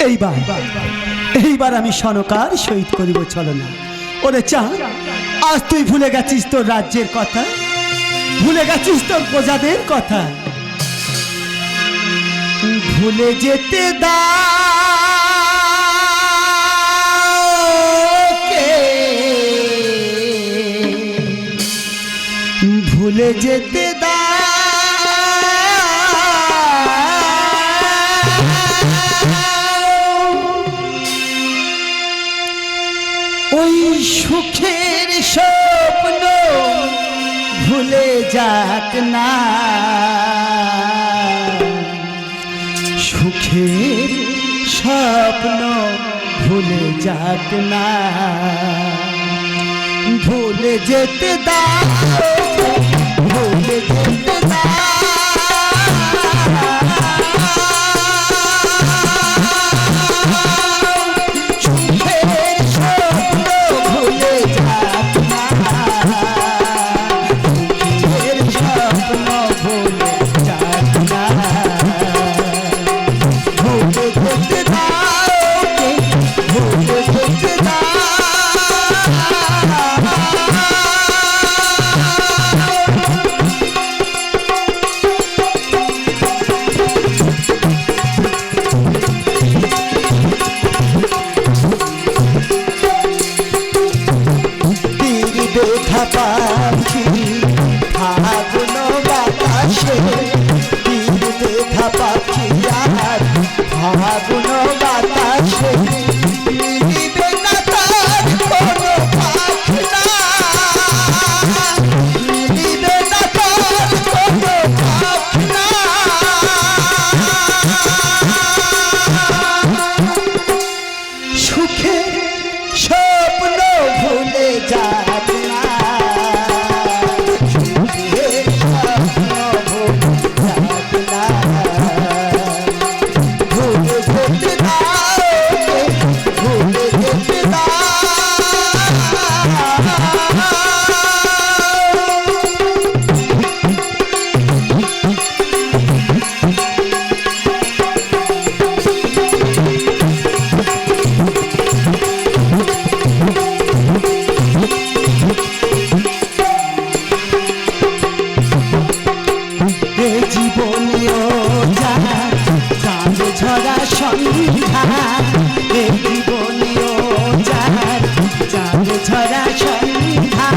এইবার আমি সনকার শহীদ করিব ছলনা। ওরে চাঁদ, আজ তুই ভুলে গেছিস তোর রাজ্যের কথা, ভুলে গেছিস তোর প্রজাদের কথা। ভুলে যেতে ভুলে যেতে ওই সুখের স্বপ্ন ভুলে যাক না, সুখের স্বপ্ন ভুলে যাক না। ভুলে যেতে দাও, ভুলে যেতে দাও, সুখের স্বপ্ন ভুলে যাক না, সুখের স্বপ্ন ভুলে যাক না। ভুলে যেতে দাও, ভুলে যেতে দাও। পাখি ফাগুন বাতাসে, তীর দেখা পাখি আর ফাগুন বাতাসে, মিলিবে না তার কোনো পাখনা, মিলিবে না তার কোনো পাখনা। সুখের স্বপ্ন ভুলে যাক না, ঝরা সন্ধ্যা, এ জীবনীয় যার চাঁদ ঝরা সন্ধ্যা,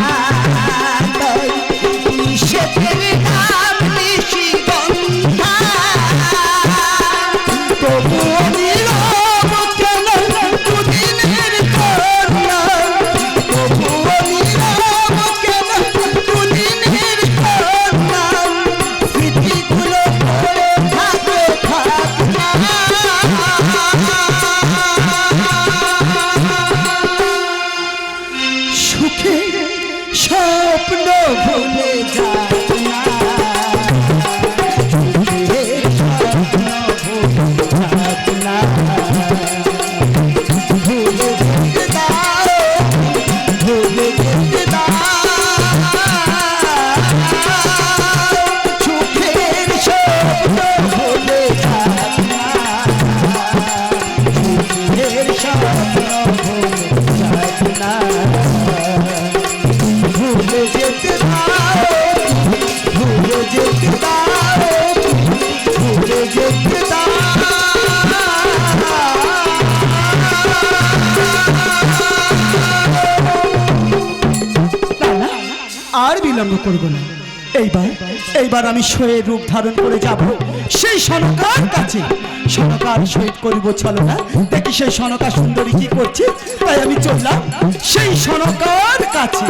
নিষেধের নাম নিশিগন্ধা, তবুও নীরব কেন দুদিনের করুণা, তবুও নীরব কেন দুদিনের করুণা, স্মৃতিগুলো পড়ে থাকে থাকনা। সুখের স্বপ্ন ভুলে যাক না, সুখের স্বপ্ন ভুলে যাক না। ভুলে যেতে দাও, ভুলে যেতে দাও, সুখের স্বপ্ন ভুলে যাক না, সুখের স্বপ্ন ভুলে যাক না। ভুলে যেতে দাও, ভুলে যেতে দাও, ভুলে যেতে দাও। আর বিলম্ব করব না, এইবার আমি শোয়ের রূপ ধারণ করে যাব সেই সনকার কাছে। সনকার শহীদ করিব ছলনা, দেখি সেই সনকা সুন্দরী কি করছে। তাই আমি চললাম সেই সনকার কাছে।